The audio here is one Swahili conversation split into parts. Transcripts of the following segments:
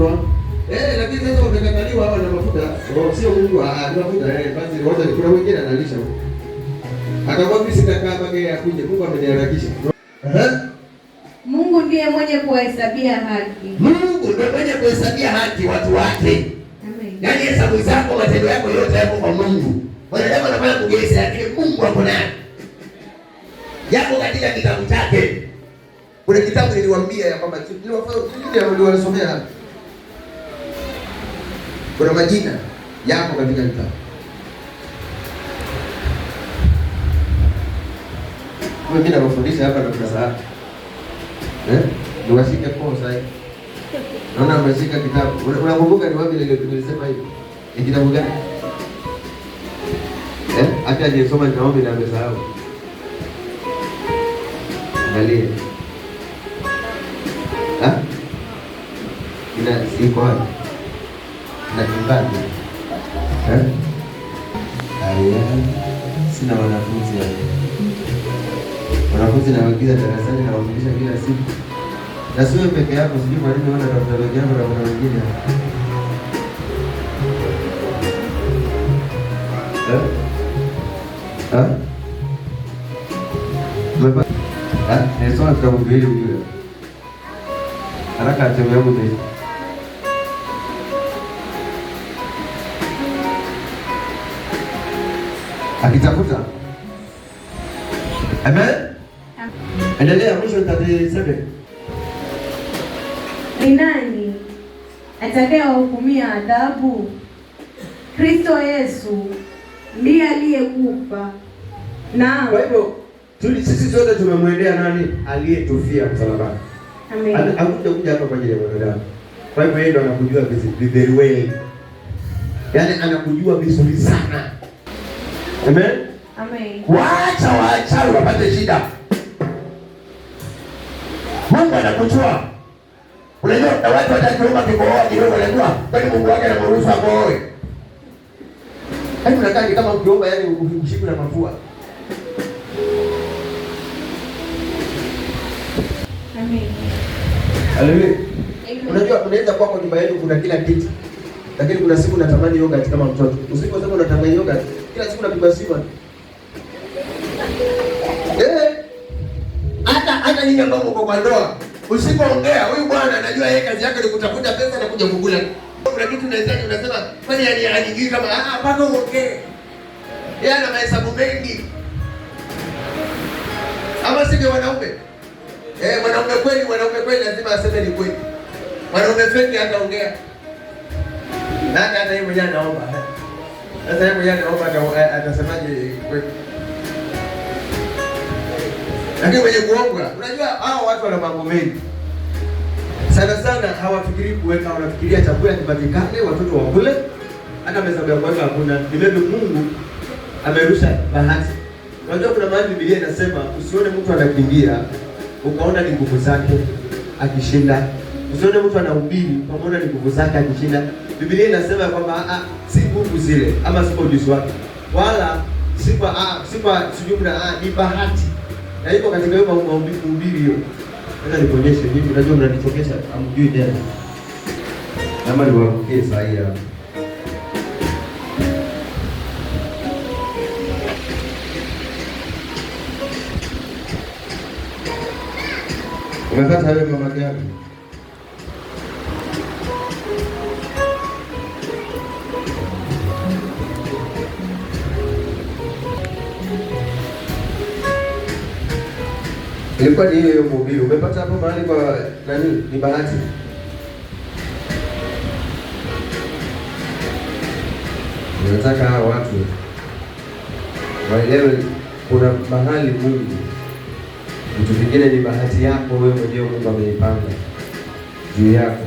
ndo lakini sasa wamekataliwa hawa na mafuta. Sio Mungu mafuta basi wote kuna wengine analisha. Akakwambia sitakaa mpaka yeye akuje. Mungu ameniharakisha. Mungu ndiye mwenye kuhesabia haki. Mungu ndiye mwenye kuhesabia haki watu wake. Amen. Yaani hesabu zako, matendo yako yote yako kwa Mungu. Wanadamu wanafanya kugeuza, lakini Mungu ako naye. Yako katika kitabu chake. Kuna kitabu niliwaambia ya kwamba niliwasomea hapa. Kuna majina yako katika kitabu. Mimi nawafundisha hapa na tunasahau. Niwashike posa hivi. Naona ameshika kitabu. Unakumbuka ni wapi nilisema hivi? Ni kitabu gani? Hata aliyesoma naombi na amesahau. Angalia. Ina siko hapa. Na kibali. Sina wanafunzi hapa. Wanafunzi nawagiza darasani na wafundisha kila siku. Na sio peke yako, sijui mwalimu wana tafuta wengine na kuna wengine. Nisoma kitabu mbili ujue. Haraka atembea yangu mbili. Akitafuta. Amen. Endelea mwisho 37. Ni nani atakayewahukumia adhabu? Kristo Yesu ndiye aliyekufa. Naam. Kwa hivyo sisi sote tumemwendea nani? Aliyetufia msalabani. Amen. Hakuja hapa kwa ajili ya wanadamu. Kwa hivyo yeye ndo anakujua very well. Yaani anakujua vizuri sana. Amen. Amen. Waacha wapate shida. Mungu anakujua. Unajua na watu watakiomba kikohoa kidogo, unajua kwani Mungu wake anamruhusu akoe. Yaani unakaa kama ukiomba, yaani ukimshiku na mafua. Amen. Haleluya. Unajua unaweza kuwa kwa nyumba yenu kuna kila kitu. Lakini kuna siku unatamani yogurt kama mtoto. Usiku sasa unatamani yogurt. Kila siku unapigwa simu. Hata nyinyi ambao mko kwa ndoa, usipoongea huyu bwana anajua yeye kazi yake ni kutafuta pesa na kuja kukula. Kuna kitu unasema kwani anijui kama mpaka uongee. Yeye ana mahesabu mengi. Ama sivyo wanaume? Mwanaume kweli lazima aseme ni kweli. Mwanaume feki hataongea. Na hata yeye mwenyewe anaomba. Sasa yeye mwenyewe anaomba atasemaje kweli? Lakini mwenye kuonga, unajua hao watu wana mambo mengi. Sana hawafikirii kuweka, wanafikiria chakula kipatikane, watoto wakule. Hata meza ya kuweka hakuna. Ndivyo Mungu amerusha bahati. Unajua kuna mahali Biblia inasema usione mtu anakimbia ukaona ni nguvu zake akishinda. Usione mtu anahubiri ukaona ni nguvu zake akishinda. Biblia inasema kwamba si nguvu zile ama si ujuzi wake. Wala si kwa sijumla ni bahati. Na hivyo katika hiyo mahubiri hiyo. Nataka nikuonyeshe hivi, unajua mnanichokesha, hamjui tena. Kama niwarukie saa hii hapa. Umepata wewe mama gani? Ilikuwa ni hiyo mhubiri. Umepata hapo mahali kwa nani? Ni bahati. Nataka hao watu waelewe kuna mahali Mungu. Vitu vingine ni bahati yako wewe mwenyewe, Mungu ameipanga juu yako.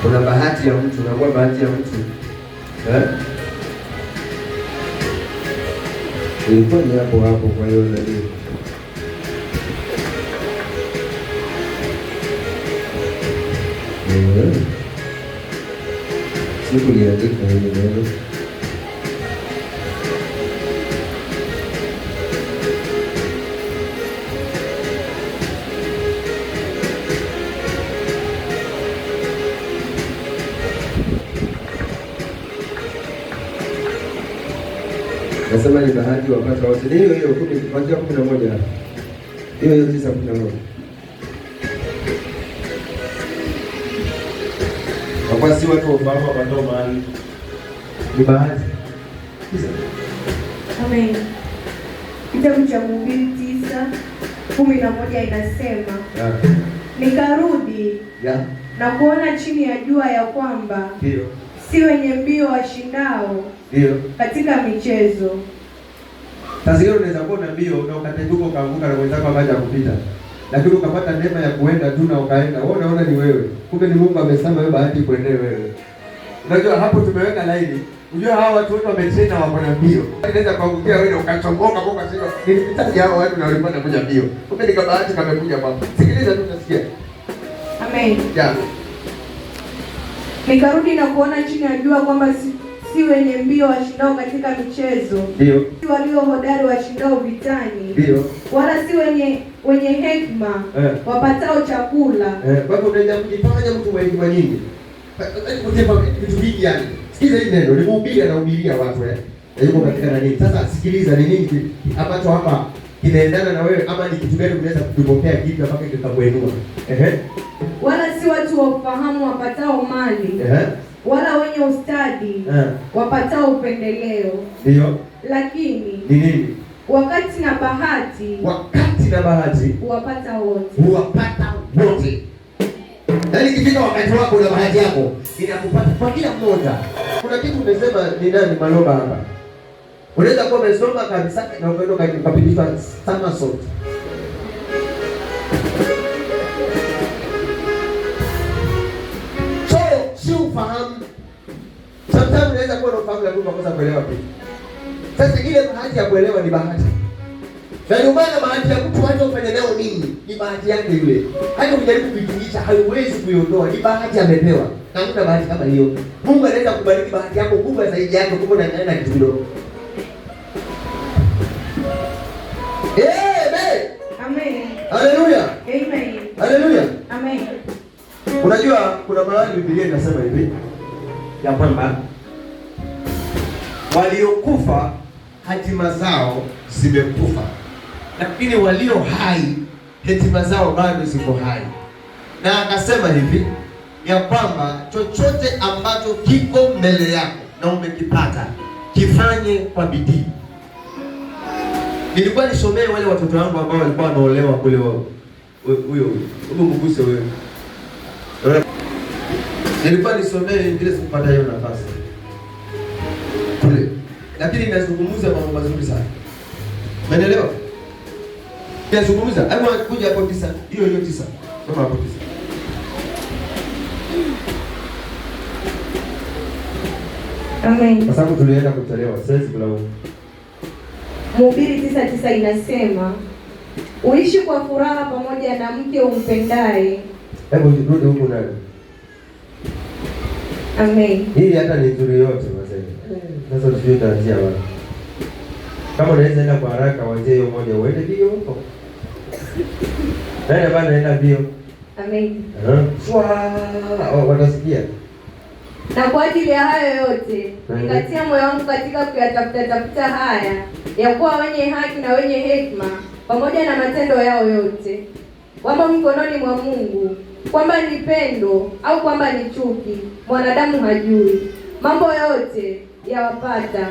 Kuna bahati ya mtu, unakuwa bahati ya mtu. Ilikuwa ni hapo kwa hiyo ndio. Siku niandika hili neno. Nasema ni bahati wapata wote. Hiyo hiyo kuanzia 11 hapa. Hiyo hiyo 9:11. Kwa si watu wafahamu wapatao mahali. Ni bahati. Amen. Kitabu cha Mhubiri 9:11 inasema, nikarudi na kuona chini ya jua ya kwamba si wenye mbio washindao katika michezo. Sasa hiyo unaweza kuwa na mbio na ukatenguka ukaanguka na mwenzako baada ya kupita. Lakini ukapata neema ya kuenda tu na ukaenda. Wewe unaona ni wewe. Kumbe ni Mungu amesema wewe bahati kuendea wewe. Unajua hapo tumeweka laini. Unajua hawa watu wote wametrain na wako na mbio. Inaweza kuangukia wewe na ukachongoka kwa sababu nilipita hao watu na walikuwa wanakuja mbio. Kumbe ni bahati kamekuja kwako. Sikiliza tu unasikia. Amen. Nikarudi na kuona chini ya jua kwamba si wenye mbio washindao katika michezo, si walio hodari washindao vitani, wala si wenye hekima wapatao chakula. Kwa hivyo unaweza kujifanya mtu mwenye hekima nyingi. Vitu vingi yani. Sikiza hili neno, ni mhubiri anahubiria watu yuko katika nani. Sasa sikiliza ni nini ambacho hapa kinaendana na wewe, ama ni kitu gani unaweza kupokea kitu mpaka kikakuinua. Wala si watu wa ufahamu wapatao mali, wala wenye ustadi wapatao upendeleo. Ndio. Lakini ni nini? Wakati na bahati huwapata wote. Yaani kifika wakati wako na bahati yako inakupata kwa kila mmoja. Kuna kitu umesema ni nani Maloba hapa. Unaweza kuwa umesoma kabisa na ukaenda ukapitishwa somersault. So, si ufahamu. Sometimes unaweza kuwa na ufahamu lakini unakosa kuelewa kitu. Sasa ile bahati ya kuelewa ni bahati. Na ndio maana bahati ya mtu hata ufanye nayo nini, ni bahati yake yule. Hata ukijaribu kuitungisha haiwezi kuiondoa, ni bahati amepewa. Na hakuna bahati kama hiyo. Mungu anaweza kubariki bahati yako kubwa zaidi yako kuko na nani na kitu kidogo. Amen. Haleluya. Amen. Haleluya. Amen. Unajua kuna mahali Biblia inasema hivi ya kwamba waliokufa hatima zao zimekufa, lakini walio hai hatima zao bado ziko hai. Na akasema hivi ya kwamba chochote ambacho kiko mbele yako na umekipata kifanye kwa bidii. Nilikuwa nisomee wale watoto wangu ambao walikuwa wanaolewa kule huyo mguse wewe. Nilikuwa nisomee ingine sikupata hiyo nafasi kule. Lakini ninazungumza mambo mazuri sana. Umeelewa? Ninazungumza, hebu kuja hapo 9. Hiyo 9. Soma hapo 9. Amen. Kwa sababu tulienda kuchelewa, siwezi kulaumu. Mhubiri 9:9 inasema, uishi kwa furaha pamoja na mke umpendaye. Hebu rudi huko ndani. Amen. Hii hata ni nzuri yote wazee. Sasa tusije taanzia wapi. Kama unaweza enda kwa haraka wazee hiyo moja uende bio huko. Nani bana enda bio? Amen. Watasikia. Na kwa ajili ya hayo yote, nikatia moyo wangu katika kuyatafuta haya, ya kuwa wenye haki na wenye hekima pamoja na matendo yao yote wamo mkononi mwa Mungu, kwamba ni pendo au kwamba ni chuki mwanadamu hajui. Mambo yote yawapata,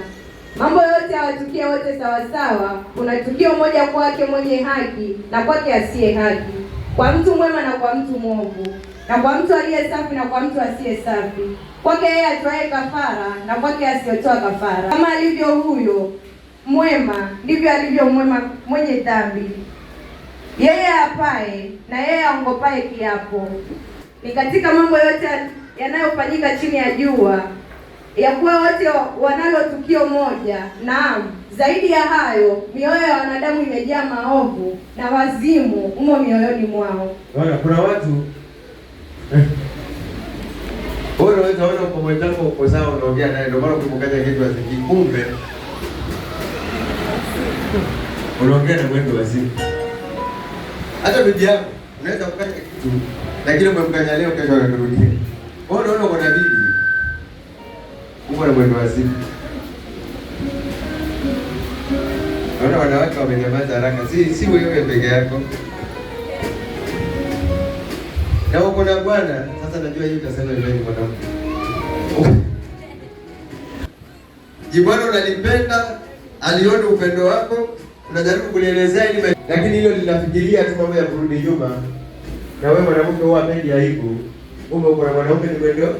mambo yote yawatukia wote sawasawa. Kuna tukio moja kwake mwenye haki na kwake asiye haki, kwa mtu mwema na kwa mtu mwovu, na kwa mtu aliye safi na kwa mtu asiye safi, kwake yeye atoaye kafara na kwake asiyotoa kafara. Kama alivyo huyo mwema, ndivyo alivyo mwema mwenye dhambi. Yeye apaye na yeye aongopaye kiapo. Ni katika mambo yote yanayofanyika chini ya jua, ya kuwa wote wanalo tukio moja. Naam, zaidi ya hayo, mioyo ya wanadamu imejaa maovu na wazimu umo mioyoni mwao. Kuna watu unaweza ona kwa mwenzako uko sawa, unaongea naye, ndio maana ukimkaja kitu asikikumbe unaongea na mwendo wazimu. Hata bibi yako unaweza kukaja kitu lakini umemkanya leo, kesho anarudia. Wewe unaona uko na bibi uko na mwendo wazimu. Naona wanawake wamenyamaza haraka. Si wewe peke yako. Na uko na bwana, sasa najua hiyo utasema wewe ni mwanamke. Jibwana unalipenda, aliona upendo wako, unajaribu kulielezea ili lakini hilo linafikiria tu mambo ya kurudi nyuma. Na wewe mwanamke huwa apendi aibu. Kumbe uko na mwanamke ni mwendo.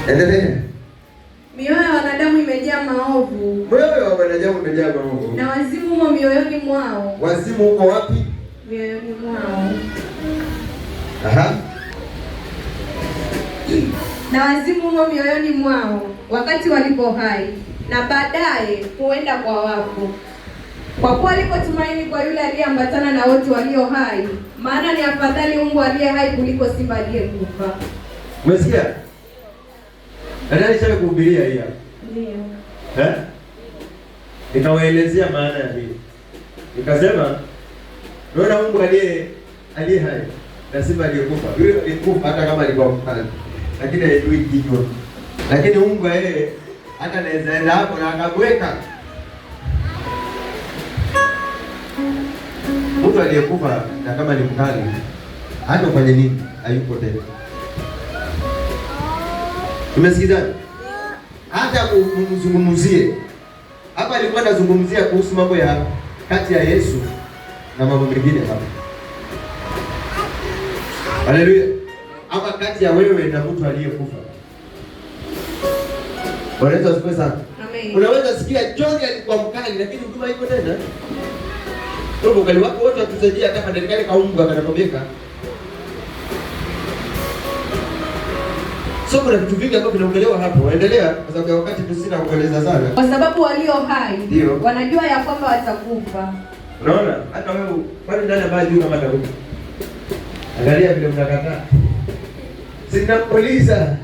Endelea. Mioyo ya wanadamu imejaa maovu. Mioyo ya wanadamu imejaa maovu. Na wazimu humo mioyoni mwao. Wazimu uko wapi? Mioyoni mwao. Aha. Na wazimu humo mioyoni mwao wakati walipo hai, na baadaye huenda kwa wafu. Kwa kuwa liko tumaini kwa yule aliyeambatana na wote walio hai, maana ni afadhali mbwa aliye hai kuliko simba aliyekufa. Umesikia? Nani alisema kuhubiria hii hapa? Ndio. Nikawaelezea maana ya hii. Nikasema unaona mbwa aliye hai na simba aliyekufa. Yule aliyekufa hata kama alikuwa mkali, lakini haijui kichwa. Lakini mbwa yeye hata anaweza enda hapo na akabweka. Mtu aliyekufa na kama ni mkali hata ufanye nini hayupo tena. Umesikiza? Hata kumzungumzie. Hapa alikuwa anazungumzia kuhusu mambo ya kati ya Yesu na mambo mengine hapa. Haleluya. Hapa kati ya wewe na mtu aliyekufa. Unaweza usikie sana. Amen. Unaweza sikia John alikuwa mkali lakini huduma iko tena. Ndio ukali wako wote watusaidia hata madekani kaunga kanatobeka. So kuna vitu vingi ambavyo vinaongelewa hapo. Endelea kwa sababu ya wakati tusina kueleza sana. Kwa sababu walio hai wanajua ya kwamba watakufa. Unaona? Hata wewe kwani ndani ambaye juu kama atakufa. Angalia vile mnakataa. Sinakuuliza.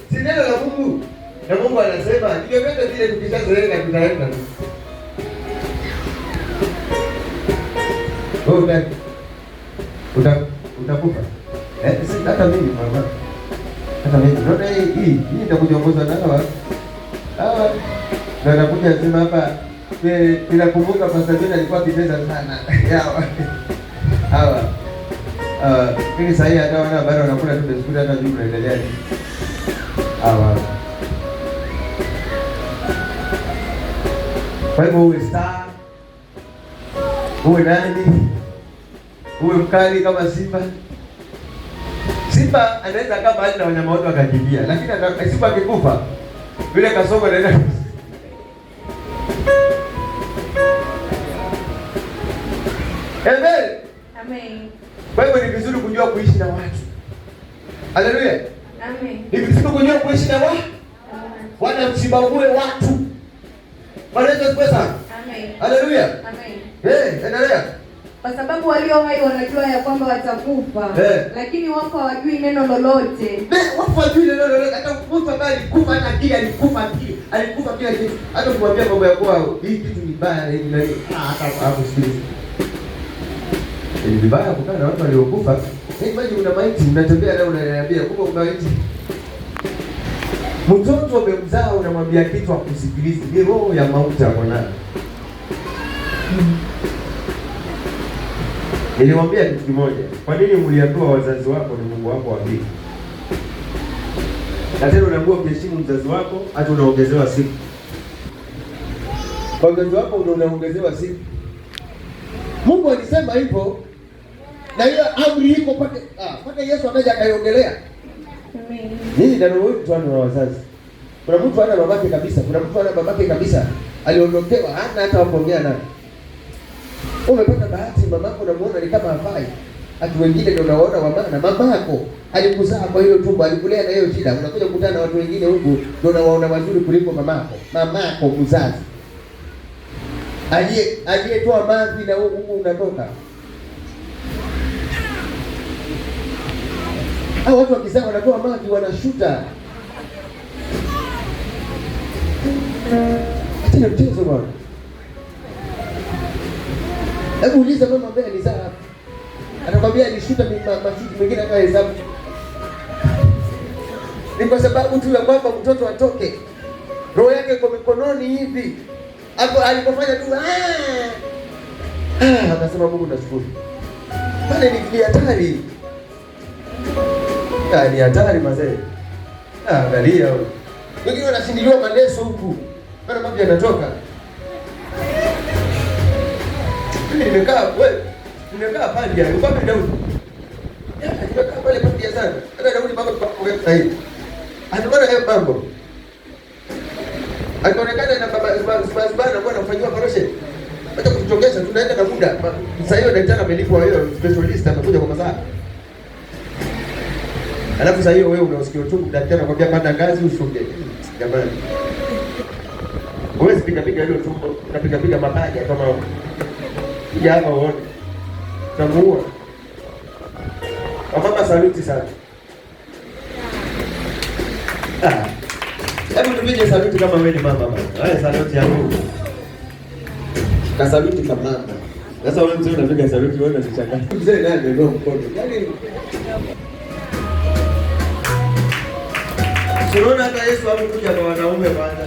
Si neno la Mungu. Na Mungu anasema vyovyote vile tukishazoea tutaenda. Wewe utakufa. Si hata mimi mama. Hata mimi naona hii nitakujongoza na hawa. Na nakuja sema hapa ninakumbuka Pastor John alikuwa akipenda sana. Hawa. Mimi sasa hata wana bado wanakula tu biskuti hata juu naendelea. Hawa. Kwa hivyo uwe star. Uwe nani? Uwe mkali kama simba. Simba anaweza kama hali na wanyama wote wakakimbia, lakini simba akikufa vile kasongo anaenda. Amen. Amen. Kwa hivyo ni vizuri kujua kuishi na watu. Haleluya. Amen. Ni vizuri kujua kuishi na watu. Wana msibague watu. Wanaweza kupesa. Amen. Haleluya. Amen. Endelea. Kwa sababu walio hai wanajua ya kwamba watakufa, lakini wapo hawajui neno lolote. Wapo hawajui neno lolote. Hata mtu ambaye alikufa hata akili alikufa kila kitu. Hata kumwambia mambo ya kwa hii kitu ni baya hivi na hivi. Hata hapo sikiliza. Ni vibaya kukaa na watu waliokufa. Imagine una maiti unatembea leo unaniambia kumbe kuna maiti. Mtoto umemzaa unamwambia kitu akusikilize. Ni roho ya mauti ya mwanao. Nilimwambia kitu kimoja. Kwa nini mliambiwa wazazi wako ni Mungu wako wa pili? Na tena unaambiwa kuheshimu mzazi wako hata unaongezewa siku. Kwa mzazi wako unaongezewa siku. Mungu alisema hivyo. Na hiyo amri iko paka Yesu akaja akaiongelea. Amen. Nini ndio wewe mtu ana wazazi? Kuna mtu ana babake kabisa, kuna mtu ana babake kabisa. Aliondokewa hana hata wakuongea naye. Umepata bahati mamako unamuona ni kama hafai. Watu wengine ndio unaona wamana mamako alikuzaa kwa hiyo tumbo, alikulea na hiyo shida. Unakuja kukutana na watu wengine huku ndio unawaona wazuri kuliko mamako. Mamako mzazi. Aliyetoa mavi na huku unatoka. Hao watu wakizaa wanatoa mavi wanashuta. Atina mchezo bwana. Hebu uliza mama ambaye alizaa hapa. Atakwambia alishuta mashuti mengine kama hesabu. Ni kwa sababu tu ya kwamba mtoto atoke. roho yake iko mikononi hivi. Hapo alipofanya tu akasema Mungu nashukuru. Pale ni hatari. Ni hatari mazee. Angalia wewe. Wengine wanashindiliwa maneso huku. Bana mambo yanatoka. Nimekaa pale ya Baba Daudi. Nimekaa pale pia sana. Hata Daudi mambo kwa sasa hivi. Anaona hayo mambo. Alionekana na baba anakuwa anafanywa operation. Hata kutogesha tunaenda na muda. Sasa hiyo daktari amelipwa hiyo specialist amekuja kwa masaa. Alafu sasa hiyo wewe unasikia tu daktari anakuambia panda ngazi ushuke. Jamani. Wewe piga hiyo tumbo, unapiga mapaja kama ya hapa uone. Tamuua. Mama saluti sana. Hebu tupige saluti kama wewe ni mama baba. Haya saluti yangu. Na saluti kama mama. Sasa wewe mzee unapiga saluti wewe unachanganya. Mzee naye ndio mkono. Yaani tunaona hata Yesu alikuja kwa wanaume kwanza.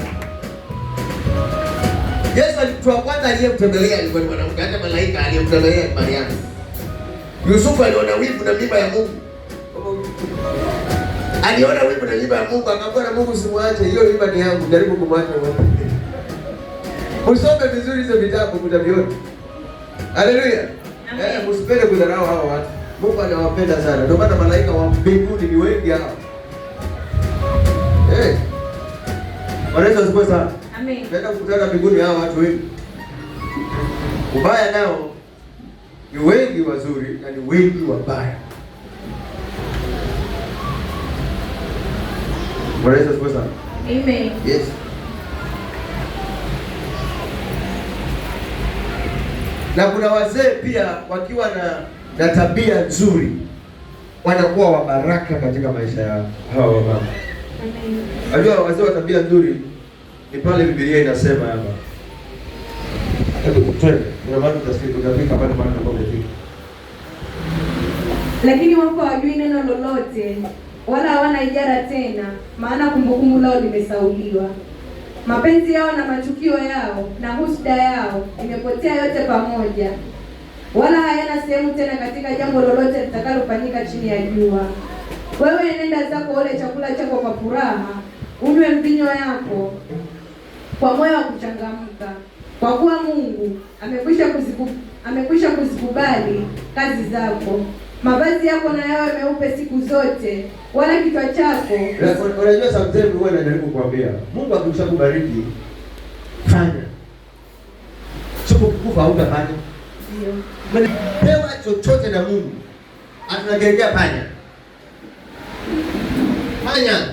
Yesu alikuwa kwanza aliyemtembelea alikuwa ni mwanamke, hata malaika aliyemtembelea ni Mariamu. Yusufu aliona wivu na mimba ya Mungu. Aliona wivu na mimba ya Mungu, akamwambia Mungu simwache, hiyo mimba ni yangu, jaribu kumwacha wewe. Usome vizuri hizo vitabu utaviona. Haleluya. Msipende kudharau hao watu. Mungu anawapenda sana. Ndio maana malaika wa mbinguni ni wengi hao. Wanaweza siku sana. Amen. Nenda kukutana mbinguni hao watu wengi. Ubaya nao ni wengi wazuri na ni wengi wabaya. Wanaweza siku sana. Amen. Yes. Na kuna wazee pia wakiwa na tabia nzuri wanakuwa wa baraka katika maisha yao. Hao mama. Unajua wazee wa tabia nzuri ni pale Biblia inasema hapa. Kuna watu tutafika pale mahali ambapo umefika. Lakini wako hawajui neno lolote wala hawana ijara tena, maana kumbukumbu lao limesauliwa. Mapenzi yao na machukio yao na husda yao imepotea yote pamoja, wala hayana sehemu tena katika jambo lolote litakalofanyika chini ya jua. Wewe nenda zako ule chakula chako kwa furaha, unywe mvinyo yako kwa moyo wa kuchangamka, kwa kuwa Mungu amekwisha kuzikubali kazi zako. Mavazi yako na yawe meupe siku zote, wala kichwa chako. Unajua sometimes wewe unajaribu kuambia Mungu akishakubariki fanya. Sio kukufa hutafanya. Ndio. Pewa chochote na Mungu. Atunagerekea fanya. Fanya.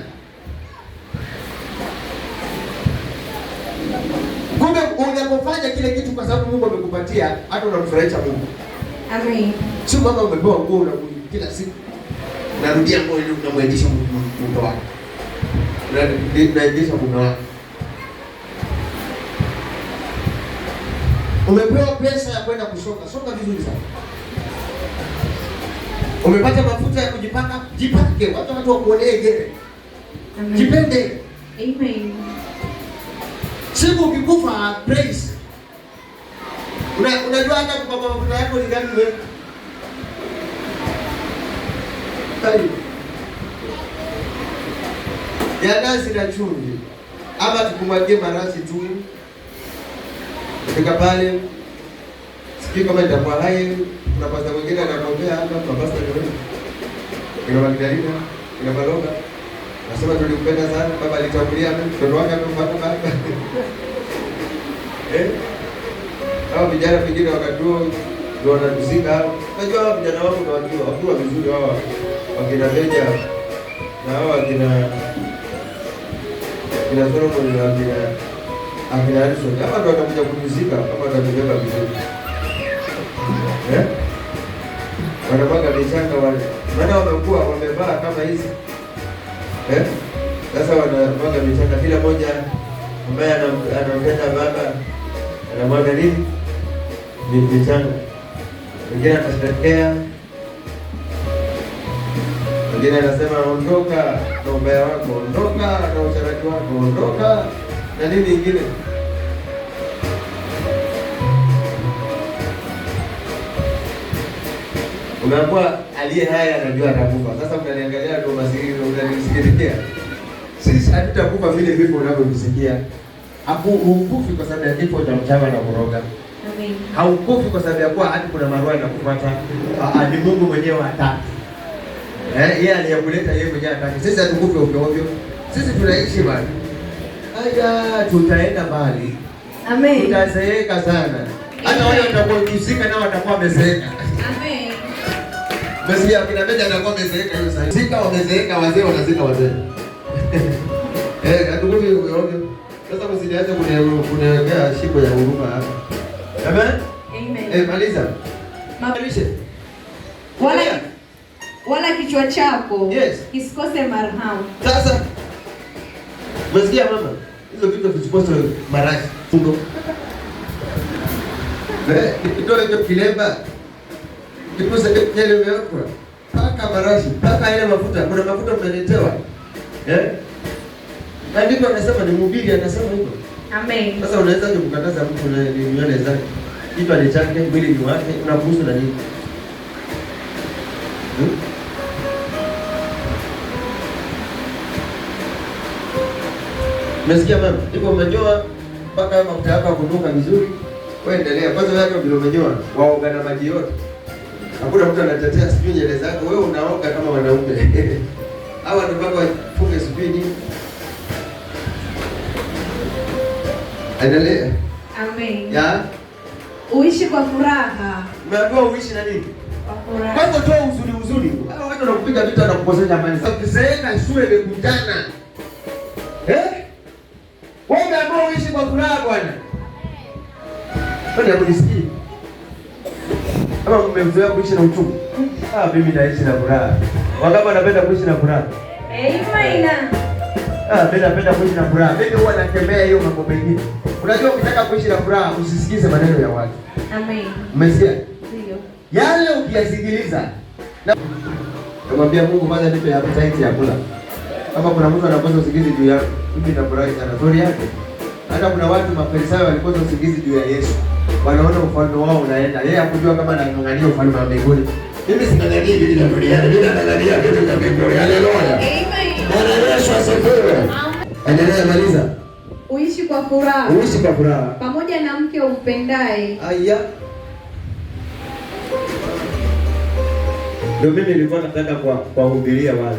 Kumbe unapofanya kile kitu kwa sababu Mungu amekupatia, hata unamfurahisha Mungu. Amen. Sio kama umepewa nguo na kila siku narudia nguo ile unamwendesha mume wako. Unaendesha mume wako. Umepewa pesa ya kwenda kusoka, soka vizuri sana. Umepata mafuta ya kujipaka, jipake, watu wakuonee gere. Jipende. Amen. Siku ukikufa praise. Unajua hata kwa mafuta yako ni gani wewe? Tayari. Ya nazi na chumvi. Ama tukumwagie marasi tu. Fika pale. Sikii kama itakuwa hai, kuna pasta mwingine anakombea hapa kwa pasta leo. Ina Magdalena, ina Baloga. Nasema tulikupenda sana, baba alitangulia mtoto wake amemfuata baba. Hao vijana vingine wakati huo ndio wanatuzika. Unajua hao vijana wao ndio wakiwa vizuri hao. Wakina Meja na hao wakina Solomon na akina Harrison. Hapa ndio watakuja kumzika kama watabeba vizuri. Wanapaka michanga wale. Maana wamekuwa wamevaa kama hizi. Sasa wanapaka michanga kila moja ambaye anampenda baba anamwaga nini? Michanga. Mwingine atasherekea. Mwingine anasema ondoka na ubaya wako, ondoka na usharati wako, ondoka Na nini ingine? Unakuwa aliye haya anajua atakufa. Sasa unaniangalia kwa masikini, unanisikitikia. Sisi hatutakufa vile vifo unavyovisikia. Hukufi kwa sababu ya kifo cha mchawi na kuroga. Amen. Haukufi kwa sababu ya kuwa hadi kuna maroho yanakufuata. Ni Mungu mwenyewe hataki. Yeye aliyekuleta yeye mwenyewe hataki. Sisi hatukufi ovyo ovyo. Sisi tunaishi bali. Aya, tutaenda mbali. Amen. Tutazeeka sana. Hata wale watakuwa kusika nao watakuwa wamezeeka. Amen. Basi akina Meja anakuwa wamezeeka hiyo sasa. Sika wamezeeka, wazee wanazika wazee. Hatukufi ovyo ovyo. Sasa msiniache kuniwekea shiko ya huruma hapa. Amen? Amen. Maliza. Malishe. Wala kichwa chako kisikose marhamu. Sasa msikia mama, hizo vitu visikose marashi. Fungo. Kitole cha kilemba. Kipose kile wewe. Paka marashi, paka ile mafuta. Kuna mafuta mnaletewa. Na ndipo anasema ni mhubiri anasema hivyo. Amen. Sasa unaweza kumkataza mtu na nywele zake. Kichwa ni chake, mwili ni wake, unakuhusu na nini? Umesikia mama? Ndipo umenyoa mpaka mafuta yako kunuka vizuri. Wewe endelea. Kwanza wewe ndio umenyoa, waoga na maji yote. Hakuna mtu anatetea sijui nywele zako, wewe unaoga kama wanaume. Hawa ndio mpaka wafunge spidi. Endelea. Amen. Ya? Uishi kwa furaha. Umeambiwa uishi na nini? Kwa furaha. Kwanza toa uzuri. Hao watu wanakupiga vita na kukosesha amani. Sasa ukizeeka shule imekutana. Wewe umeambiwa uishi kwa furaha bwana. Kwani hakujisikii? Kama mmezoea kuishi na uchungu. Mimi naishi na furaha. Wangapi wanapenda kuishi na furaha? Amen. Mimi napenda kuishi na furaha. Mimi huwa nakemea hiyo mambo mengine. Unajua ukitaka kuishi na furaha usisikize maneno ya watu. Amen. Umesikia? Ndio. Yale ukiyasikiliza. Namwambia Mungu kwanza nipe appetite ya kula. Kama kuna mtu anakosa usingizi juu yako, mimi nafurahi sana. Story yake. Hata kuna watu mafarisayo walikosa usingizi juu ya Yesu. Wanaona ufalme wao unaenda. Yeye hakujua kama anang'ang'ania ufalme wa mbinguni. Mimi sing'ang'ania vitu vya duniani, mimi naangalia vitu vya mbinguni. Haleluya. Amen. Bwana Yesu asifiwe. Endelea, maliza. Uishi kwa furaha. Uishi kwa furaha. Pamoja na mke umpendaye. Aya. Ndio mimi nilikuwa nataka kuwahubiria wale.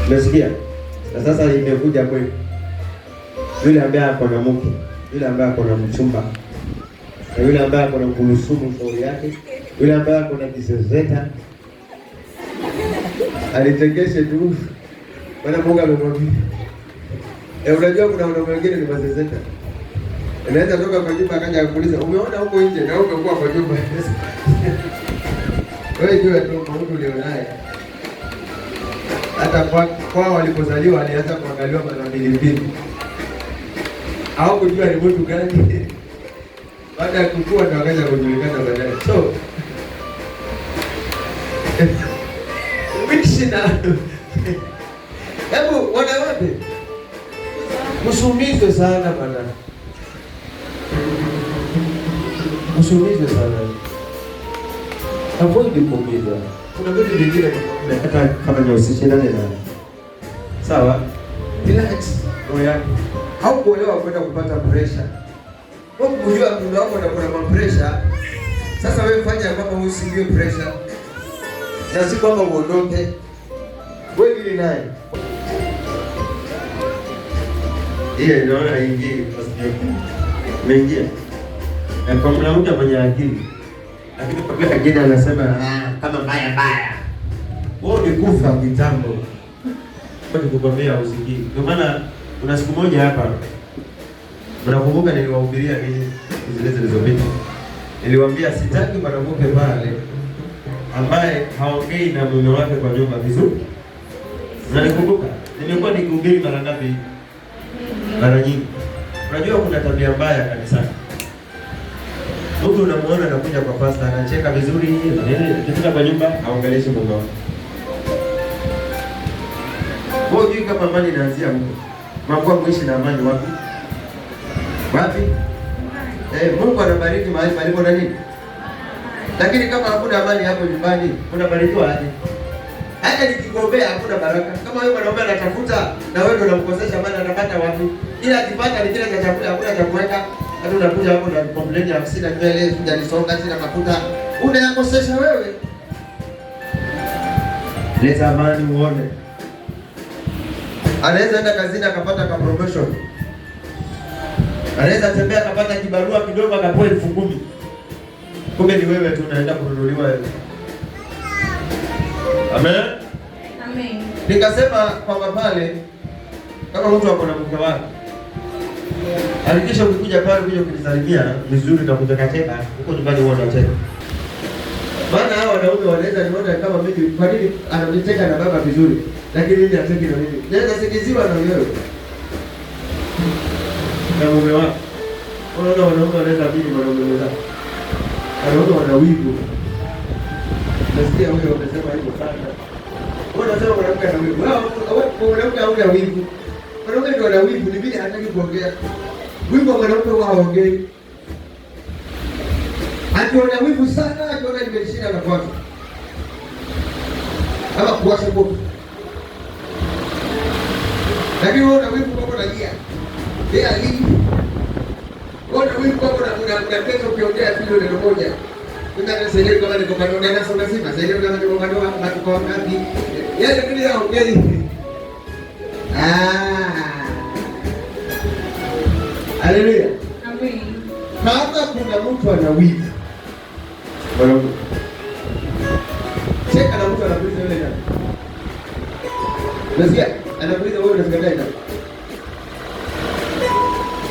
Umesikia? Na sasa imekuja kwetu. Yule ambaye ako na mke, yule ambaye ako na mchumba, na yule ambaye ako na kulusumu shauri yake, yule ambaye ako na kisezeta. Alitekeshe tu. Bwana Mungu amemwambia. Unajua kuna wanaume wengine ni mazezeta. Anaweza toka kwa nyumba akaja kuuliza, "Umeona huko nje na umekuwa kwa nyumba?" Wewe jua tu mtu ulionaye. Hata kwa walipozaliwa alianza kuangaliwa mara mbili. Au kujua ni mtu gani. Baada ya kukua ndo akaja kujulikana baadaye. So mishina. Hebu wanawake msumizwe sana bana. Msumizwe sana. Avoid kuumizwa. Kuna vitu vingine hata kama ni usishindane na. Sawa? Relax. Roho yako. Haukuolewa kwenda kupata pressure. Wewe kujua mume wako anakuwa na pressure. Sasa wewe fanya kama usikie pressure. Na si kwamba uondoke. Wewe ni naye. Yeye ndio anaingia kwa mengia. Na kwa mwanamke mwenye akili. Lakini kwa kile anasema kama mbaya. Wewe ni kufa kitambo. Kwa kukwambia usikii. Ndio maana kuna siku moja hapa mnakumbuka niliwahubiria zile zilizopita. Niliwaambia sitaki mwanamke pale ambaye haongei na mume wake kwa nyumba vizuri. Unanikumbuka? Nimekuwa nikihubiri mara ngapi? Mara nyingi. Unajua kuna tabia mbaya kanisani. Mungu unamuona anakuja kwa pastor anacheka vizuri, akifika kwa nyumba haongeleshi mume wake. Wewe kama amani inaanzia huko. Mnakuwa muishi na amani wapi? Wapi? Mungu anabariki mahali palipo na nini? Lakini kama hakuna amani hapo nyumbani, unabarikiwa aje? Hata nikigombea hakuna baraka. Kama wewe mwanaume anatafuta na wewe ndio unamkosesha amani, anapata wapi? Ila akipata ni kile cha chakula, hakuna cha kuweka. Hata unakuja hapo na complain ya sina nywele, sijanisonga, sina mafuta. Unayakosesha wewe. Leta amani uone. Anaweza enda kazini akapata ka promotion. Anaweza tembea akapata kibarua kidogo akapewa 10,000. Kumbe ni wewe tu unaenda kununuliwa wewe. Amen. Amen. Nikasema kwamba pale kama mtu ako na mke wake, hakikisha ukikuja pale kuja kunisalimia vizuri na kucheka huko nyumbani uone unacheka. Maana hao wanaume wanaweza niona kama mimi kwa nini ananicheka na baba vizuri, lakini mimi nataki na mimi. Naweza sikiziwa na wewe. Na mume wako. Unaona wanaume wanaweza bidi wanaume wenzao. Wanaume wana wivu. Nasikia wewe unasema hivyo sana. Wewe unasema mwanamke ana wivu. Wewe mwanamke hauna wivu. Mwanamke ndio ana wivu, ni vile hataki kuongea. Wivu wa mwanamke huwa haongei. Akiona wivu sana, akiona nimeshinda na kwake. Ama kuwasha moto. Lakini wewe una wivu kwa unajia. Yeye alipi. Wewe una wivu kwa una pesa ukiongea kilo neno moja. Kuna sehemu kama niko kwa ndio nasoma sima, sehemu kama niko kwa ndio watu kwa ngapi. Yeye ndio anaongea. Haleluya. Amen. Kama kuna mtu ana wivu. Bwana. Cheka na mtu anakuuliza yule nani? Nasikia anakuuliza wewe unasikia nini?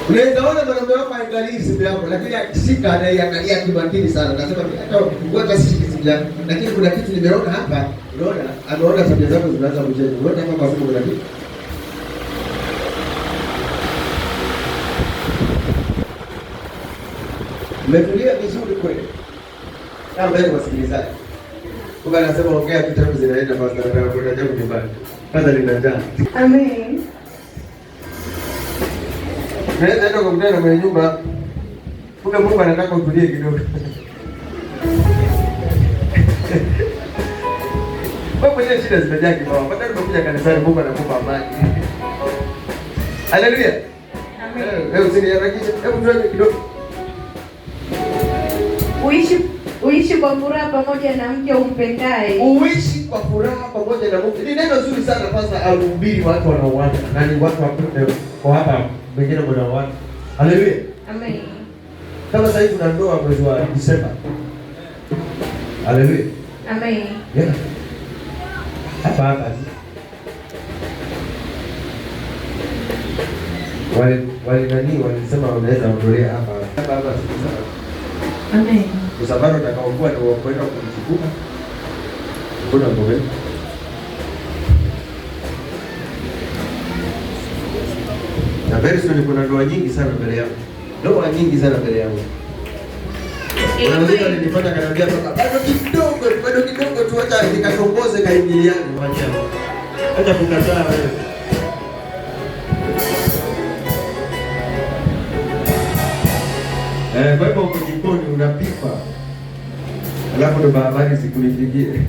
Unaweza ona mwanamke wako angalia simu yako, lakini akishika anaiangalia kimakini sana. Nasema hata ngoja sishike simu yako. Lakini kuna kitu nimeona hapa, unaona? Ameona tabia zako zinaanza kujenga. Unaona kama simu kuna kitu. Umetulia vizuri kweli. Kama wewe wasikilizaji. Kwa anasema ongea kitabu zinaenda kwa sababu kuna jambo nyumbani. Kwanza ninajaa. Amen. Naweza enda kumtana na mwenye nyumba. Kumbe Mungu anataka utulie kidogo. Kwa mwenye shida zimejaa kibao. Baada unakuja kanisani Mungu anakupa amani. Haleluya. Amen. Leo usiniharakishe. Hebu tuende kidogo. Uishi kwa furaha pamoja na mke umpendaye. Uishi kwa furaha pamoja na mke. Ni neno zuri sana pasa alihubiri watu wanaoana. Na ni watu kwa hapa wengine wanaoana. Haleluya. Amen. Kama sasa hivi tuna ndoa mwezi wa Disemba. Haleluya. Amen. Yeah. Hapa. Walisema wanaweza ondolea hapa. Amen. Usafari utakaokuwa ni kwenda kuchipuka. Kuna ngome. Na very soon kuna ndoa nyingi sana mbele yangu. Ndoa nyingi sana mbele yangu. Kuna mmoja alinipata akaniambia bado kidogo tu hata nikatongoze kaingiliane mmoja. Acha kukataa wewe. Kwa hivyo uko jikoni unapika. Alafu ndo habari zikunifikie.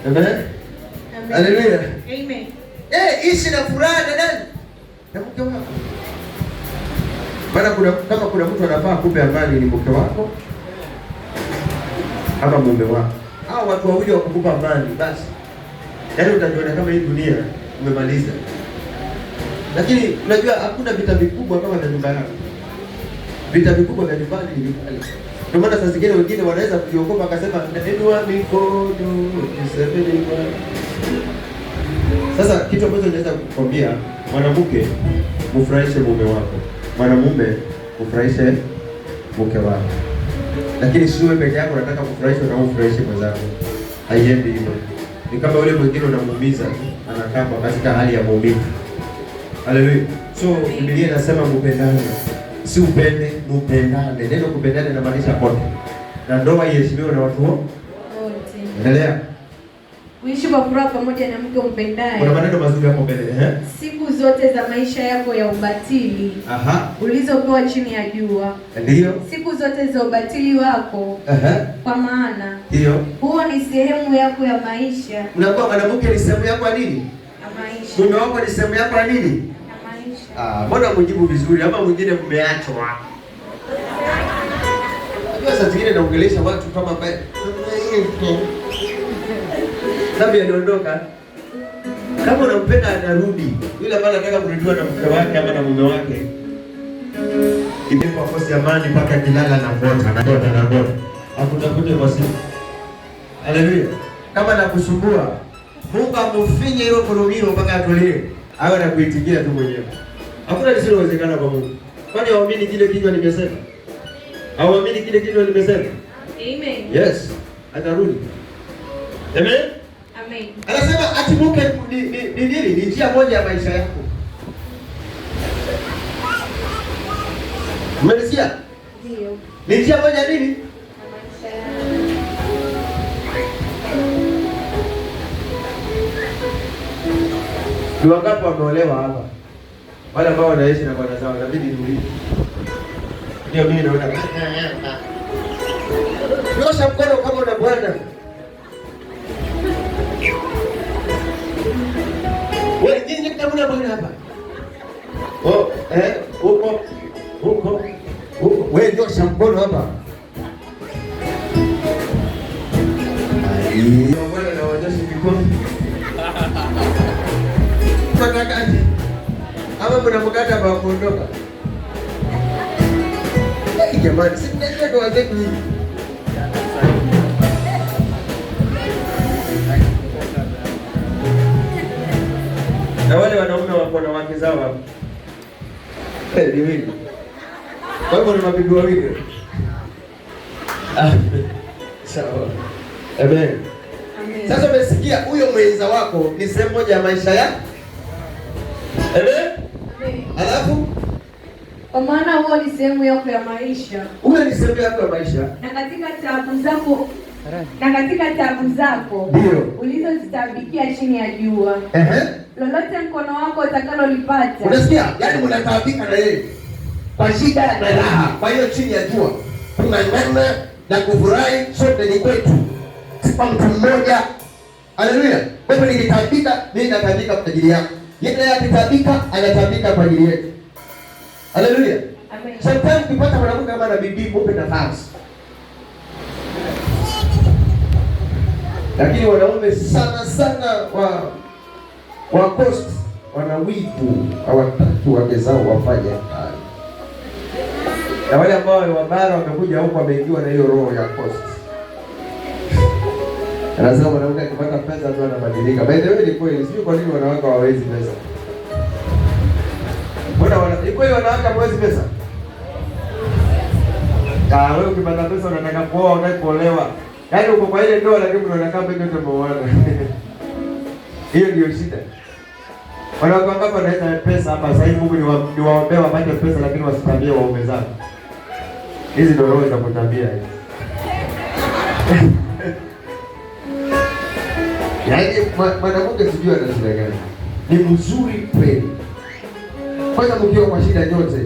Amen. Haleluya. Amen. Ishi na furaha na nani? Na mke wako. Maana kama kuna mtu anafaa kupe amani ni mke wako ama mume wako. Hao watu wawili wakukupa amani basi. Yaani utajiona kama hii dunia umemaliza. Lakini unajua hakuna vita vikubwa kama vya nyumba yako. Vita vikubwa vya nyumbani ni vikali. Ndio maana saa zingine wengine wanaweza kujiokopa akasema nendwa mikono niseme kwa. Sasa kitu ambacho naweza kukwambia, mwanamke mfurahishe mume wako. Mwanamume mfurahishe mke wako. Lakini si wewe peke yako unataka kufurahishwa na ufurahishe mwenzako. Haiendi hivyo. Ni kama yule mwingine unamuumiza, anakaa katika hali ya maumivu. Haleluya. So Biblia inasema mpendane. Si upende, mpendane. Neno kupendana inamaanisha kote. Na ndoa iheshimiwe na watu wote. Endelea. kuishi kwa furaha pamoja na mke umpendaye. Kuna maneno mazuri hapo mbele. Siku zote za maisha yako ya ubatili ulizokuwa chini ya jua. Ndio. Siku zote za ubatili wako. Kwa maana ndio huo ni sehemu yako ya maisha. Unakuwa mwanamke ni sehemu yako ya nini? Ya maisha. Mume wako ni sehemu yako ya nini? Ya maisha. Mbona mjibu vizuri ama mwingine mmeachwa? Unajua saa zingine naongelesha watu kama ambaye Nabii aliondoka. Kama unampenda anarudi. Yule ambaye anataka kurudiwa na mke wake ama na mume wake. Ipo akosi amani mpaka kilala na ngota. Akutakute basi. Haleluya. Kama nakusumbua, Mungu amufinye hilo koromio mpaka atolewe. Awe na kuitikia tu mwenyewe. Hakuna lisilowezekana kwa Mungu. Kwani waamini kile kinywa nimesema? Hawaamini kile kinywa nimesema? Amen. Yes. Atarudi. Amen. Amen. Anasema ati mke ni nini? Ni njia moja ya maisha yako. Umenisikia? Ndio. Ni njia moja nini? Ya maisha yako. Ni wangapi wameolewa hapa? Wale ambao wanaishi na bwana zao inabidi niulize. Ndio mimi naona. Nyosha mkono kama una bwana. Wewe jinsi kama una bwana hapa. Huko. Wewe nyosha mkono hapa. Ndio bwana na wajashi mikono. Pakakaje. Ama mnamkata kwa kuondoka. Jamani, si ndio ndo wazee nyinyi. Na wale wanaume wako na wake zao hapo. Ni wili. Kwa hivyo ni mabibi wawili. Sawa. Amen. Sasa umesikia huyo mwenza wako ni sehemu moja ya maisha yako. Alafu kwa maana huo ni sehemu yako ya maisha. Huo ni sehemu yako ya maisha. Na katika taabu zako ulizozitabikia chini ya jua. Lolote mkono wako utakalolipata. Unasikia? Yaani mnataabika na yeye. Kwa shida na raha. Kwa hiyo chini ya jua tunang'ana na kufurahi sote ni kwetu. Kwa mtu mmoja. Haleluya. Kwa hivyo nikitabika, mimi natabika kwa ajili yako. Yeye akitabika, anatabika kwa ajili yetu. Haleluya. Amen. Sometimes ukipata mwanamke kama na bibi mupe nafasi. Lakini wanaume sana wa coast wana wivu, hawataki wake zao wafanye kazi. Na wale ambao wa bara wamekuja huko wameingiwa na hiyo roho ya coast. Anasema mwanamke akipata pesa tu anabadilika. By the way ni kweli, sio kwa nini wanawake hawawezi pesa? Mbona ni kweli wanawake hawawezi pesa? Wewe ukipata pesa unataka kuoa, unataka kuolewa. Yaani uko kwa ile ndoa lakini unaonekana bado umeoana. Hiyo ndio shida. Wanawake wangapi wanaweza pesa hapa sasa hivi Mungu ni waombea wapate pesa lakini wasitabie waume zao. Hizi ndio roho za kutabia hizi. Yaani mwanamke sijui ana shida gani. Ni mzuri kweli. Kwanza mkiwa kwa shida yote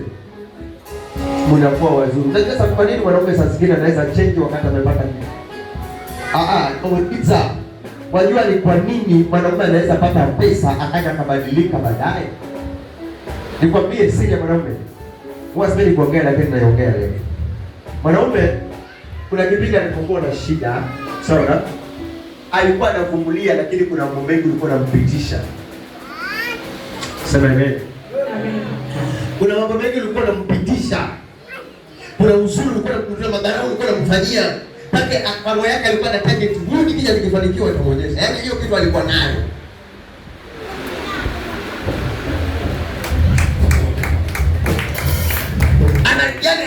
mnakuwa wazuri. Unajua sababu kwa nini mwanamke saa zingine anaweza change wakati amepata nini? Pizza. Wajua ni kwa nini mwanaume anaweza pata pesa akaja kabadilika baadaye? Nikwambie siri ya mwanaume. Huwa sipendi kuongea lakini naongea leo. Mwanaume kuna kipindi alipokuwa na shida, sawa? Alikuwa anavumilia lakini kuna mambo mengi ulikuwa unampitisha. Sema amen. Kuna mambo mengi ulikuwa unampitisha. Kuna uzuri ulikuwa unamkuta, madharau ulikuwa unamfanyia. Pake mambo yake alikuwa na target, huyu nikija nikifanikiwa nitamuonyesha. Yaani hiyo kitu alikuwa nayo.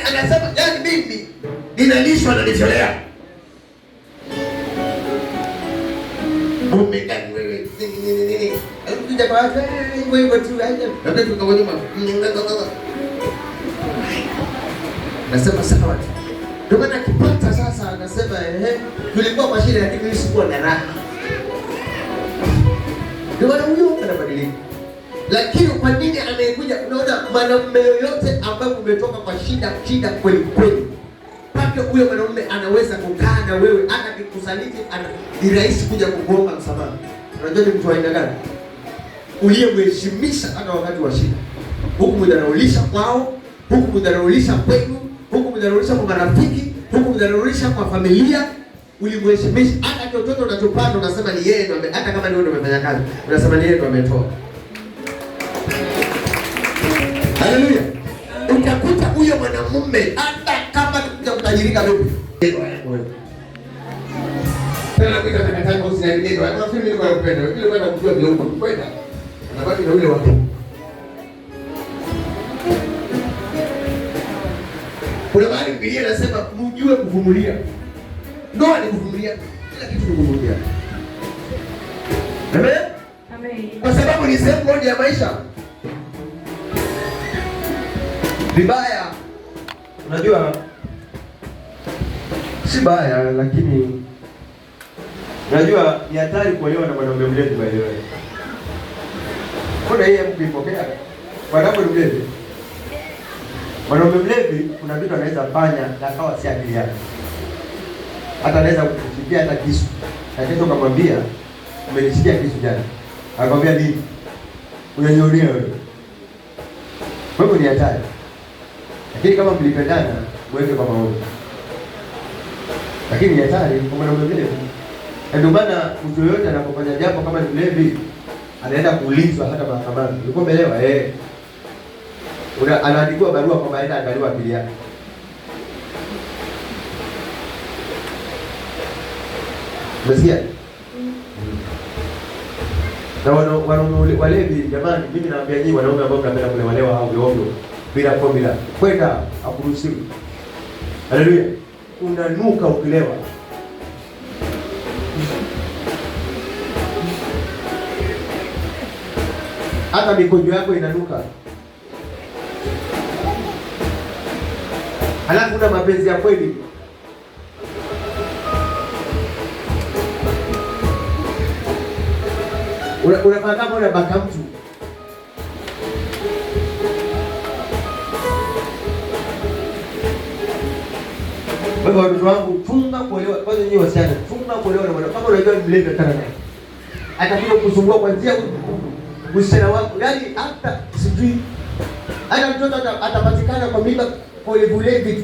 Anasema yaani mimi ninalishwa na nitolea. Mume gani wewe? Nini? Alikuja kwa hata hivyo tu aje. Labda tuko nyuma. Nasema sawa. Ndio maana kipata sasa anasema tulikuwa kwa shida lakini mimi sikuwa na raha. ndio maana huyo anabadilika. Lakini kwa nini anayekuja? Unaona, mwanamume yoyote ambaye umetoka kwa shida kweli kweli, paka huyo mwanamume anaweza kukaa na wewe, hata kikusaliti ni rahisi kuja kukuomba msamaha. Unajua ni mtu wa aina gani? Uliyemheshimisha hata wakati wa shida. Huku mdharaulisha kwao, huku mdharaulisha kwenu, huku mdharaulisha kwa marafiki, huku mdharaulisha kwa familia. Ulimheshimisha hata chochote unachopata unasema ni yeye ndo, hata kama ni wewe ndo umefanya kazi, unasema ni yeye ndo ametoa. Haleluya. Utakuta huyo mwanamume hata kama kuja kutajirika vipi. Tena kwa takataka usiaidie. Unafikiri niko nakupenda. Ile bwana kujua vile uko kwenda. Anabaki na ule watu. Kuna mahali Biblia inasema mjue kuvumilia. Ndoa ni kuvumilia. Kila kitu ni kuvumilia. Amen? Amen. Kwa sababu ni sehemu moja ya maisha. Vibaya. Unajua si baya, lakini unajua ni hatari kuolewa na mwanaume mlevi by the way. Kuna yeye mkipokea wanaume mlevi. Mwanaume mlevi kuna vitu anaweza fanya na kawa si akili yake. Hata anaweza kukufikia hata kisu. Na kesho kumwambia umenisikia kisu jana. Akamwambia nini? Unanionea wewe. Kwa hivyo ni hatari. Lakini kama mlipendana mweke kwa maombi. Lakini ni hatari kwa mwanaume mlevi. Ndio maana mtu yoyote anapofanya jambo kama ni mlevi anaenda kuulizwa hata mahakamani. Ulikuwa umeelewa? Anaandikiwa barua kwamba aenda angaliwa akili yake. Umesikia? Na wanaume walevi jamani, mimi naambia nyinyi wanaume ambao mnapenda kulewalewa au ovyo bila formula, kwenda hakuruhusiwi. Haleluya. Unanuka ukilewa. Hata mikojo yako inanuka. Halafu una mapenzi ya kweli. Unafanya kama unabaka mtu. Wewe watoto wangu funga kuolewa. Kwanza nyinyi wasichana funga kuolewa na mwanamke. Kama unajua ni mlevi atana naye. Atakuja kusumbua kwa njia msichana wako. Yaani hata sijui. Hata mtoto atapatikana kwa mimba kwa ulevi tu.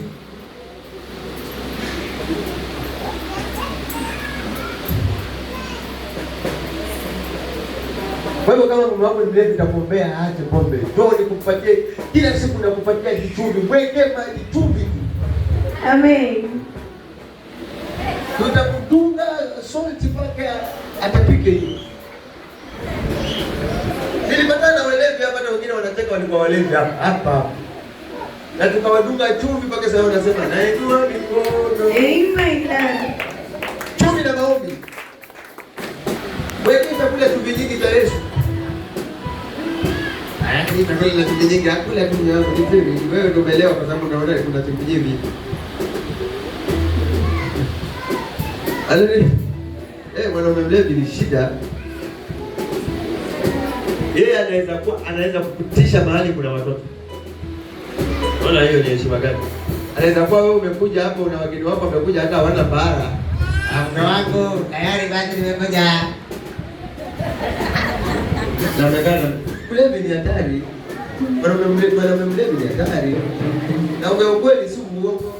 Kwa hivyo kama mume wako ni mlevi utakuombea aache pombe. Ndio nikupatie kila siku nakupatia jichumvi. Mweke maji chumvi. Amen. Tutakutunga salt mpaka atapike hiyo. Nilipatana na walevi hapa na wengine wanacheka walikuwa walevi hapa. Na tukawadunga chumvi mpaka sasa wanasema nainua mikono. Amen. Chumvi na maombi. Wewe chakula chumvi nyingi cha Yesu. Ni chakula na chumvi nyingi hakula tu yangu hivi. Wewe ndio umeelewa kwa sababu unaona kuna chumvi nyingi. Haleluya. Mwanaume mlevi ni shida. Yeye anaweza kukutisha mahali kuna watoto. Unaona hiyo ni heshima gani? Anaweza kuwa wewe umekuja hapo na wageni wako wamekuja hata hawana bahara. Mke wako tayari basi nimekuja. Naonekana mlevi ni hatari. Mwanaume mlevi ni hatari. Na ukweli si uongo.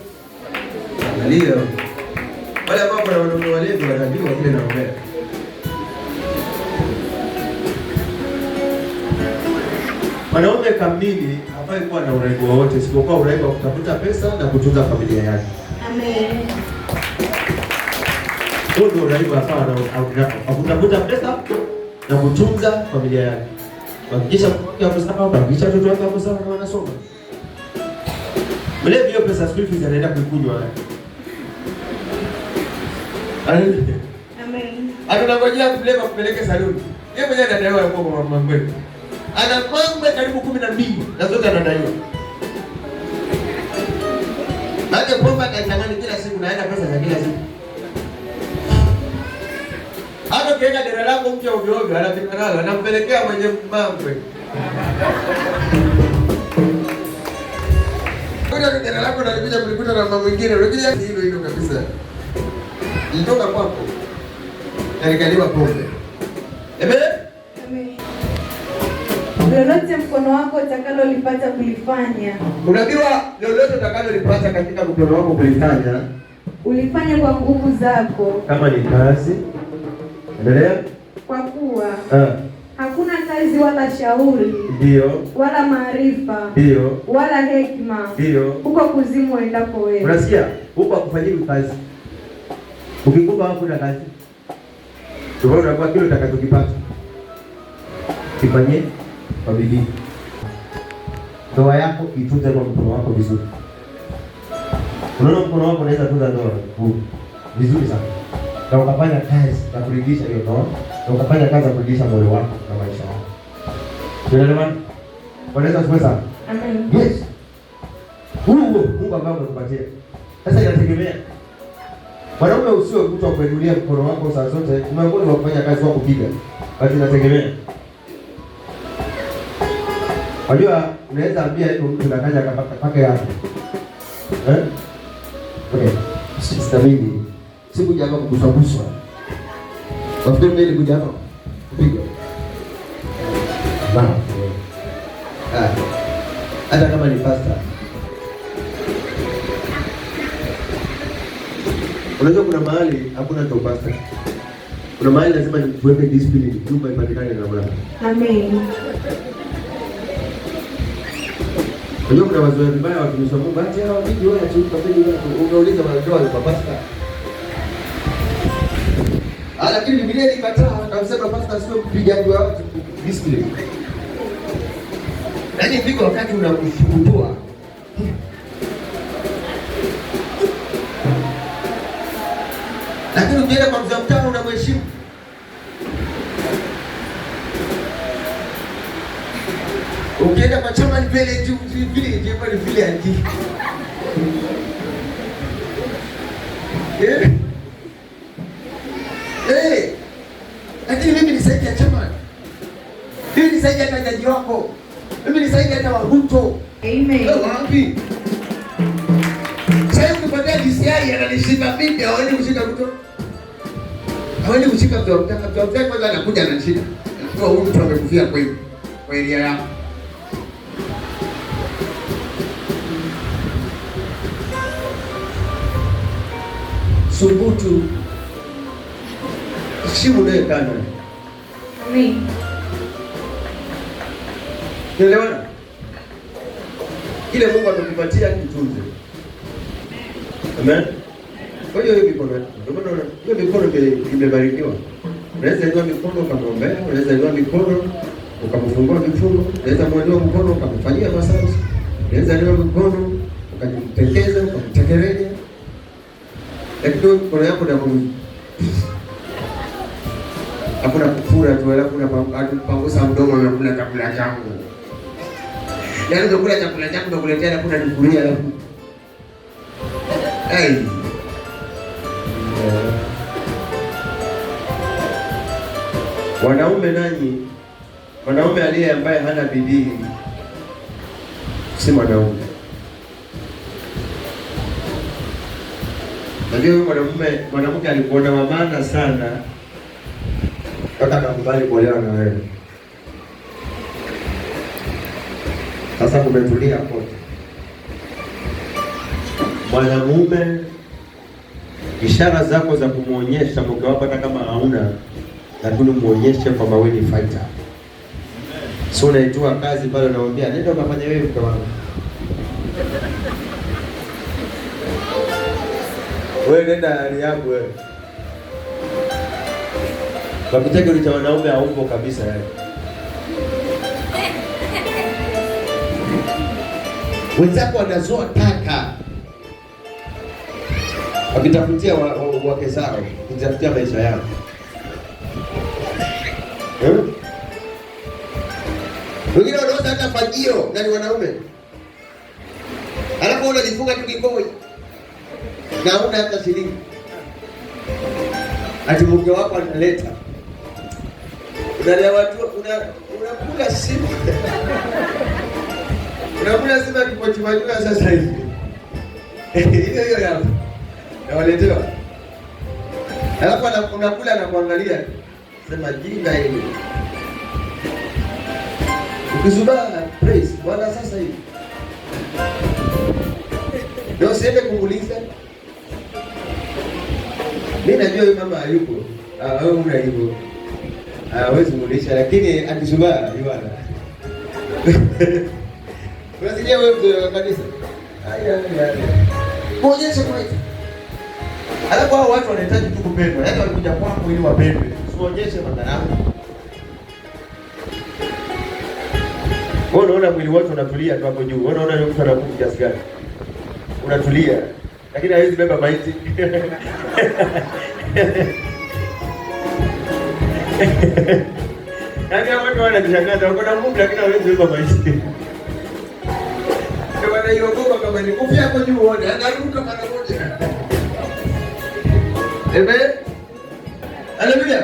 Angalia. Wale ambao kuna wanaume walevi wanajua kile naongea. Mwanaume kamili hafai kuwa na uraibu wowote isipokuwa uraibu wa kutafuta pesa na kutunza familia yake. Amen. Huo ndio uraibu hafaa na kutafuta pesa na kutunza familia yake. Hakikisha hapo sawa, hakikisha watoto wako hapo sawa na wanasoma. Mlevi hiyo pesa school fees anaenda kuikunywa. Amen. Atunangojea kuleva kupeleke saluni. Yeye mwenyewe anadaiwa kwa mambo yake. Ana mambo karibu 12 na zote anadaiwa. Hata pomba katamani kila siku naenda pesa za kila siku. Hata ukiweka dera lako mpya ovyo ovyo, anapita nalo, anampelekea mwenye mambo. Kuna dera lako na kuja kulikuta na mama mwingine, unajua hilo kabisa. Nitoka kwako. Alikaliwa pombe. Amen. Lolote mkono wako utakalolipata kulifanya. Unaambiwa lolote utakalolipata katika mkono wako kulifanya, ulifanya kwa nguvu zako. Kama ni kazi, endelea. Kwa kuwa hakuna kazi wala shauri, ndio, wala maarifa, ndio, wala hekima, ndio, huko kuzimu endapo wewe. Unasikia? Huko hakufanyiki kazi. Ukikupa hakuna kazi. Ndio unakuwa kile utakachokipata kifanye kwa bidii. Ndoa yako itunze kwa mkono wako vizuri. Unaona mkono wako unaweza tunza ndoa vizuri sana. Na ukafanya kazi ya kuridhisha hiyo ndoa, na ukafanya kazi ya kuridhisha moyo wako na maisha yako. Unaelewa? Unaweza kuweza? Amen. Yes. Mungu ambaye amekupatia. Sasa inategemea. Wanaume usiwe mtu wa kuinulia mkono wako saa zote, umeamua ni kufanya kazi wako kupiga. Basi inategemea. Unajua unaweza ambia hiyo mtu anakaja akapaka paka yako. Okay. Sistamini. Siku jamaa kukusabuswa. Wafikiri mimi nikuja hapa kupiga. Bana. Hata kama ni pastor. Unajua kuna mahali hakuna to pastor. Kuna mahali lazima tuweke discipline, nyumba ipatikane na Bwana. Amen. Unajua kuna wazoea vibaya watumishi wa Mungu, ati hao video ya tu kapeni watu. Unauliza wanajua wa pastor. Lakini Biblia ilikataa na kusema pastor sio mpigaji wa watu discipline. Yaani viko wakati unakushukua. Lakini ukienda kwa mzee mtano unamheshimu. Ukienda kwa chama vile juu vile anti. Lakini mimi ni saidi ya chama. Mimi ni saidi ya jaji wako. Mimi ni saidi ya Wahuto. Amen. Wapi? Sasa ukipatia DCI ananishika vipi? Hawezi kushika mtu. Hawezi kushika mtu. Mtu kwanza anakuja anashika. Kwa huyu mtu amekufia kweli. Kwa area yako. Subutu. Shimu naye kana. Amen. Unaelewana? Kile Mungu amekupatia kitunze. Amen. Kwa hiyo mikono imebarikiwa. Unaweza inua mikono ukamwombea, unaweza inua mikono ukamfungua vifungo, unaweza muinua mkono ukamfanyia masaji, unaweza inua mikono ukamtekeza, ukamtekeleza. Lakini mikono yako ndio hakuna kufura tu, wala kuna pangusa mdomo na kula chakula changu. Yaani unakula chakula changu ndio kuletea na kuna nikulia alafu. Wanaume nanyi, wanaume aliye ambaye hana bidii si mwanaume. Najua huyu mwanamke alikuona wa maana sana mpaka akakubali kuolewa na wewe. Sasa kumetulia kote. Mwanamume, ishara zako za kumuonyesha mke wako hata kama hauna, lakini muonyeshe kwamba wewe ni fighter. Sio unaitoa kazi pale unaambia nenda ukafanya wewe mke wangu. Wewe nenda hali yako wewe. Kwa kitendo cha wanaume haupo kabisa yani. Wenzako wanazoa taka. Wakitafutia wake zao, wakitafutia maisha yao. Wengine wanauza hata fagio na ni wanaume. Alafu unajifunga tu kikoi. Na huna hata shilingi. Ati mke wako analeta. Unalia watu unakula simu. Unakula simu kipochimajua sasa hivi. Hiyo hapo. Na waletewa. Alafu unakula na kuangalia. Sema jinga hili. Ukizubaa praise Bwana sasa hivi. Ndio siende kumuuliza. Mimi najua huyu mama hayupo. Wewe una hivyo. Hawezi kumuuliza lakini akizubaa Bwana. Unasikia wewe mzee kanisa? Aya. Muonyeshe kwa hiyo. Alafu hao watu wanahitaji tu kupendwa. Yaani walikuja kwako ili wapendwe. Usionyeshe madharau. Wewe unaona mwili wote unatulia tu hapo juu. Wewe unaona mtu anakuja kiasi gani? Unatulia. Lakini hawezi beba maiti. Yaani watu wanajishangaza wako na Mungu lakini hawezi beba maiti. Ndio wanaiogopa kama ni kufia hapo juu uone. Anaruka mara moja. Amen. Haleluya.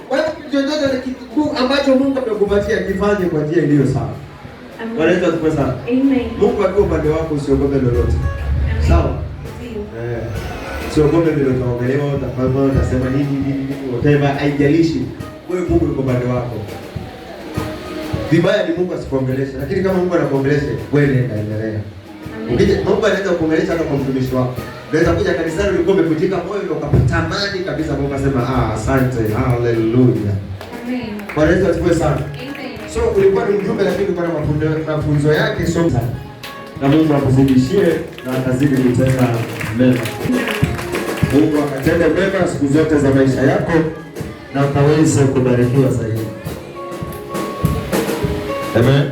Kwa hiyo chochote kitu ambacho Mungu amekupatia kifanye kwa njia iliyo sawa. Wanaweza tukue sana. Amen. Mungu akiwa upande wako usiogope lolote. Sawa? Ndio. Usiogope vile utaongelewa, utafanya, utasema nini, whatever, haijalishi. Wewe Mungu yuko upande wako. Vibaya ni Mungu asikuongeleshe, lakini kama Mungu anakuongelesha, wewe endelea. Ukija Mungu anaweza kuongelesha hata kwa mtumishi wako. Unaweza kuja kanisani ulikuwa umevunjika moyo na ukatamani kabisa Mungu akasema asante, haleluya. Amen. Bwana Yesu asifiwe sana. Amen. So ulikuwa ni mjumbe lakini ulikuwa na mafunzo yake so sana. Na Mungu akuzidishie na atazidi kutenda mema. Mungu akatende mema siku zote za maisha yako na ukaweze kubarikiwa zaidi. Amen.